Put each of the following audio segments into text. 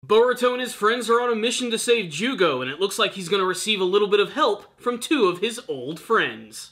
Boruto and his friends are on a mission to save Jugo, and it looks like he's going to receive a little bit of help from two of his old friends.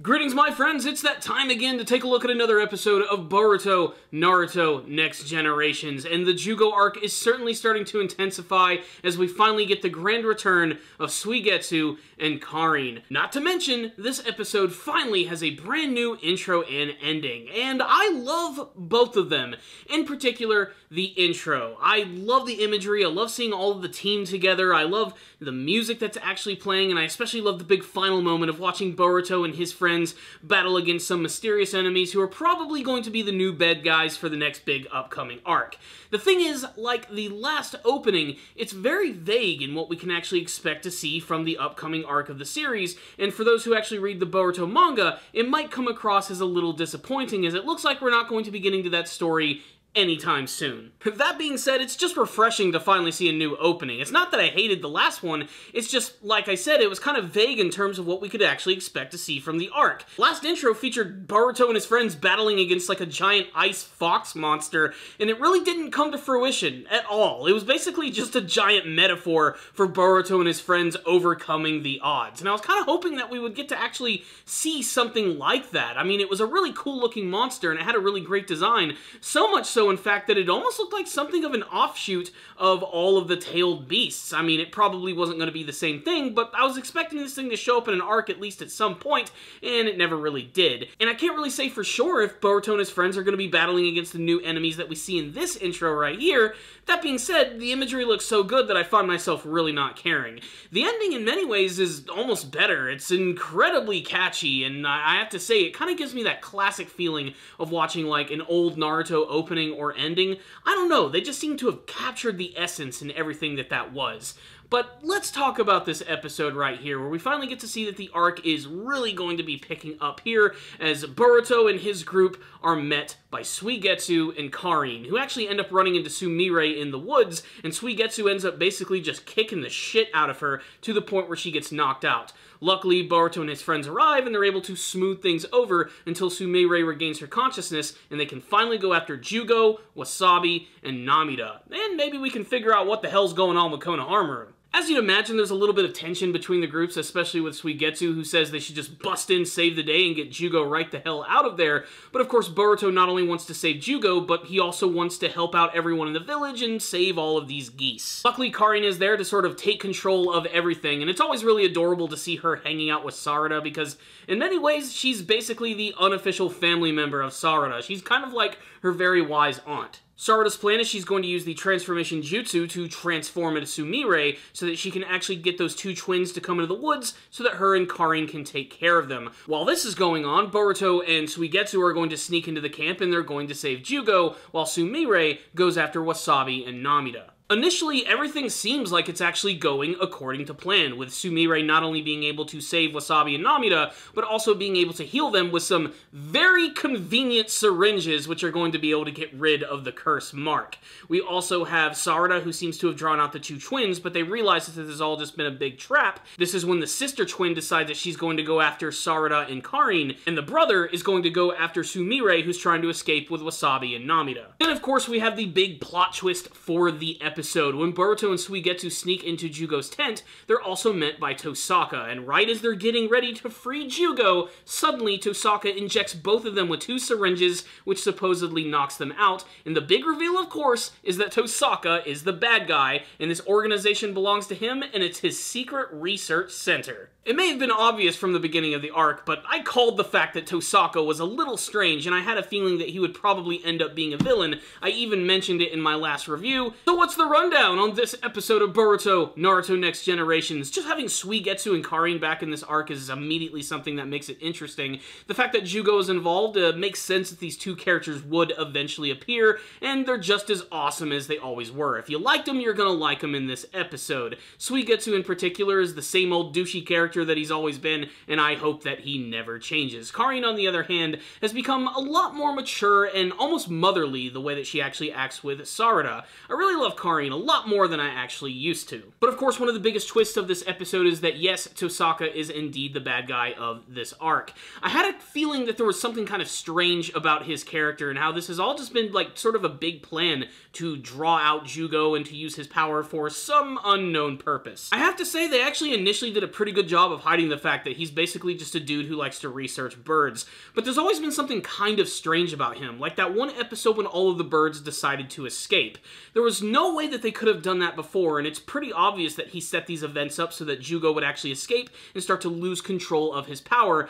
Greetings, my friends, it's that time again to take a look at another episode of Boruto Naruto Next Generations, and the Jugo arc is certainly starting to intensify as we finally get the grand return of Suigetsu and Karin. Not to mention, this episode finally has a brand new intro and ending, and I love both of them. In particular, the intro. I love the imagery, I love seeing all of the team together, I love the music that's actually playing, and I especially love the big final moment of watching Boruto and his friends battle against some mysterious enemies who are probably going to be the new bad guys for the next big upcoming arc. The thing is, like the last opening, it's very vague in what we can actually expect to see from the upcoming arc of the series, and for those who actually read the Boruto manga, it might come across as a little disappointing, as it looks like we're not going to be getting to that story anytime soon. That being said, it's just refreshing to finally see a new opening. It's not that I hated the last one, it's just, like I said, it was kind of vague in terms of what we could actually expect to see from the arc. Last intro featured Boruto and his friends battling against like a giant ice fox monster, and it really didn't come to fruition at all. It was basically just a giant metaphor for Boruto and his friends overcoming the odds, and I was kind of hoping that we would get to actually see something like that. I mean, it was a really cool looking monster, and it had a really great design, so much so in fact that it almost looked like something of an offshoot of all of the tailed beasts. I mean, it probably wasn't going to be the same thing, but I was expecting this thing to show up in an arc at least at some point, and it never really did. And I can't really say for sure if Boruto and his friends are going to be battling against the new enemies that we see in this intro right here. That being said, the imagery looks so good that I find myself really not caring. The ending in many ways is almost better. It's incredibly catchy, and I have to say, it kind of gives me that classic feeling of watching like an old Naruto opening or ending. I don't know, they just seem to have captured the essence in everything that was. But let's talk about this episode right here, where we finally get to see that the arc is really going to be picking up here, as Boruto and his group are met by Suigetsu and Karin, who actually end up running into Sumire in the woods, and Suigetsu ends up basically just kicking the shit out of her to the point where she gets knocked out. Luckily, Boruto and his friends arrive, and they're able to smooth things over until Sumire regains her consciousness, and they can finally go after Jugo, Wasabi, and Namida. And maybe we can figure out what the hell's going on with Konohamaru. As you'd imagine, there's a little bit of tension between the groups, especially with Suigetsu, who says they should just bust in, save the day, and get Jugo right the hell out of there. But of course, Boruto not only wants to save Jugo, but he also wants to help out everyone in the village and save all of these geese. Luckily, Karin is there to sort of take control of everything, and it's always really adorable to see her hanging out with Sarada, because in many ways, she's basically the unofficial family member of Sarada. She's kind of like her very wise aunt. Sarada's plan is she's going to use the transformation jutsu to transform into Sumire so that she can actually get those two twins to come into the woods so that her and Karin can take care of them. While this is going on, Boruto and Suigetsu are going to sneak into the camp and they're going to save Jugo, while Sumire goes after Wasabi and Namida. Initially, everything seems like it's actually going according to plan, with Sumire not only being able to save Wasabi and Namida, but also being able to heal them with some very convenient syringes, which are going to be able to get rid of the curse mark. We also have Sarada, who seems to have drawn out the two twins, but they realize that this has all just been a big trap. This is when the sister twin decides that she's going to go after Sarada and Karin, and the brother is going to go after Sumire, who's trying to escape with Wasabi and Namida. Then, of course, we have the big plot twist for the episode. When Boruto and Suigetsu sneak into Jugo's tent, they're also met by Tosaka, and right as they're getting ready to free Jugo, suddenly Tosaka injects both of them with two syringes, which supposedly knocks them out, and the big reveal, of course, is that Tosaka is the bad guy, and this organization belongs to him, and it's his secret research center. It may have been obvious from the beginning of the arc, but I called the fact that Tosaka was a little strange, and I had a feeling that he would probably end up being a villain. I even mentioned it in my last review. So what's the rundown on this episode of Boruto Naruto Next Generations? Just having Suigetsu and Karin back in this arc is immediately something that makes it interesting. The fact that Jugo is involved makes sense that these two characters would eventually appear, and they're just as awesome as they always were. If you liked them, you're gonna like them in this episode. Suigetsu in particular is the same old douchey character that he's always been, and I hope that he never changes. Karin, on the other hand, has become a lot more mature and almost motherly the way that she actually acts with Sarada. I really love Karin Karin a lot more than I actually used to. But of course, one of the biggest twists of this episode is that yes, Tosaka is indeed the bad guy of this arc. I had a feeling that there was something kind of strange about his character and how this has all just been like sort of a big plan to draw out Jugo and to use his power for some unknown purpose. I have to say they actually initially did a pretty good job of hiding the fact that he's basically just a dude who likes to research birds, but there's always been something kind of strange about him, like that one episode when all of the birds decided to escape. There was no way that they could have done that before, and it's pretty obvious that he set these events up so that Jugo would actually escape and start to lose control of his power,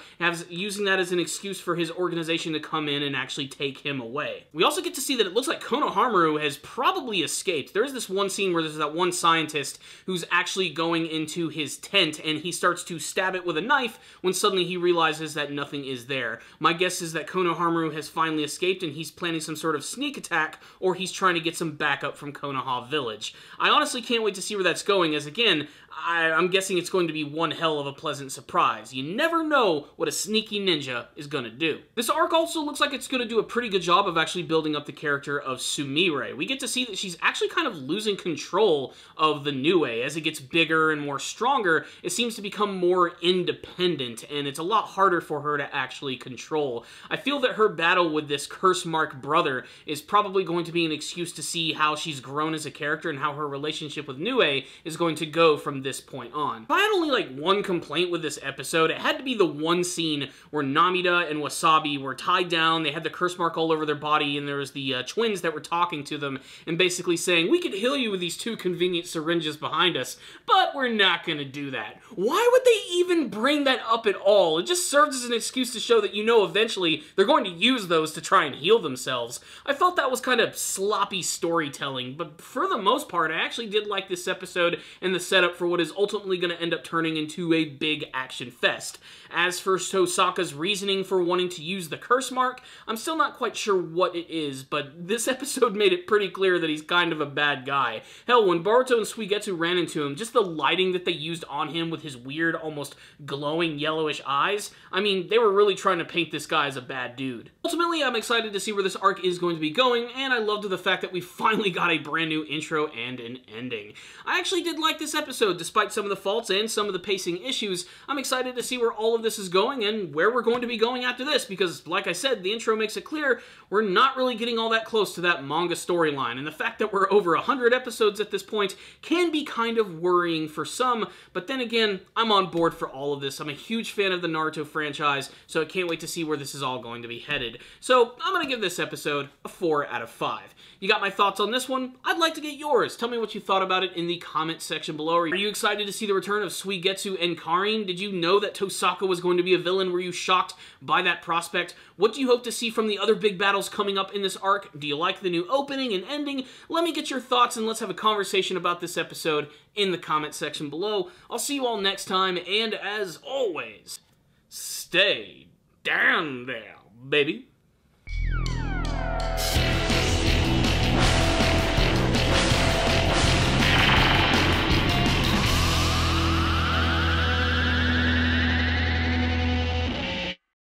using that as an excuse for his organization to come in and actually take him away. We also get to see that it looks like Konohamaru has probably escaped. There's this one scene where there's that one scientist who's actually going into his tent, and he starts to stab it with a knife when suddenly he realizes that nothing is there. My guess is that Konohamaru has finally escaped and he's planning some sort of sneak attack, or he's trying to get some backup from Konoha Village. I honestly can't wait to see where that's going, as again, I'm guessing it's going to be one hell of a pleasant surprise. You never know what a sneaky ninja is going to do. This arc also looks like it's going to do a pretty good job of actually building up the character of Sumire. We get to see that she's actually kind of losing control of the Nue. As it gets bigger and more stronger, it seems to become more independent, and it's a lot harder for her to actually control. I feel that her battle with this curse-marked brother is probably going to be an excuse to see how she's grown as a character and how her relationship with Nue is going to go from this point on. If I had only like one complaint with this episode, it had to be the one scene where Namida and Wasabi were tied down, they had the curse mark all over their body, and there was the twins that were talking to them and basically saying, we could heal you with these 2 convenient syringes behind us, but we're not gonna do that. Why would they even bring that up at all? It just serves as an excuse to show that you know eventually they're going to use those to try and heal themselves. I felt that was kind of sloppy storytelling, but for the most part, I actually did like this episode and the setup for what is ultimately going to end up turning into a big action fest. As for Tosaka's reasoning for wanting to use the curse mark, I'm still not quite sure what it is, but this episode made it pretty clear that he's kind of a bad guy. Hell, when Boruto and Suigetsu ran into him, just the lighting that they used on him with his weird, almost glowing yellowish eyes, I mean, they were really trying to paint this guy as a bad dude. Ultimately, I'm excited to see where this arc is going to be going, and I loved the fact that we finally got a brand new intro and an ending. I actually did like this episode, despite some of the faults and some of the pacing issues. I'm excited to see where all of this is going and where we're going to be going after this, because, like I said, the intro makes it clear we're not really getting all that close to that manga storyline, and the fact that we're over 100 episodes at this point can be kind of worrying for some, but then again, I'm on board for all of this. I'm a huge fan of the Naruto franchise, so I can't wait to see where this is all going to be headed. So, I'm going to give this episode a 4 out of 5. You got my thoughts on this one? I'd like to get yours. Tell me what you thought about it in the comment section below. Are you excited to see the return of Suigetsu and Karin? Did you know that Tosaka was going to be a villain? Were you shocked by that prospect? What do you hope to see from the other big battles coming up in this arc? Do you like the new opening and ending? Let me get your thoughts and let's have a conversation about this episode in the comment section below. I'll see you all next time, and as always, stay down there, baby.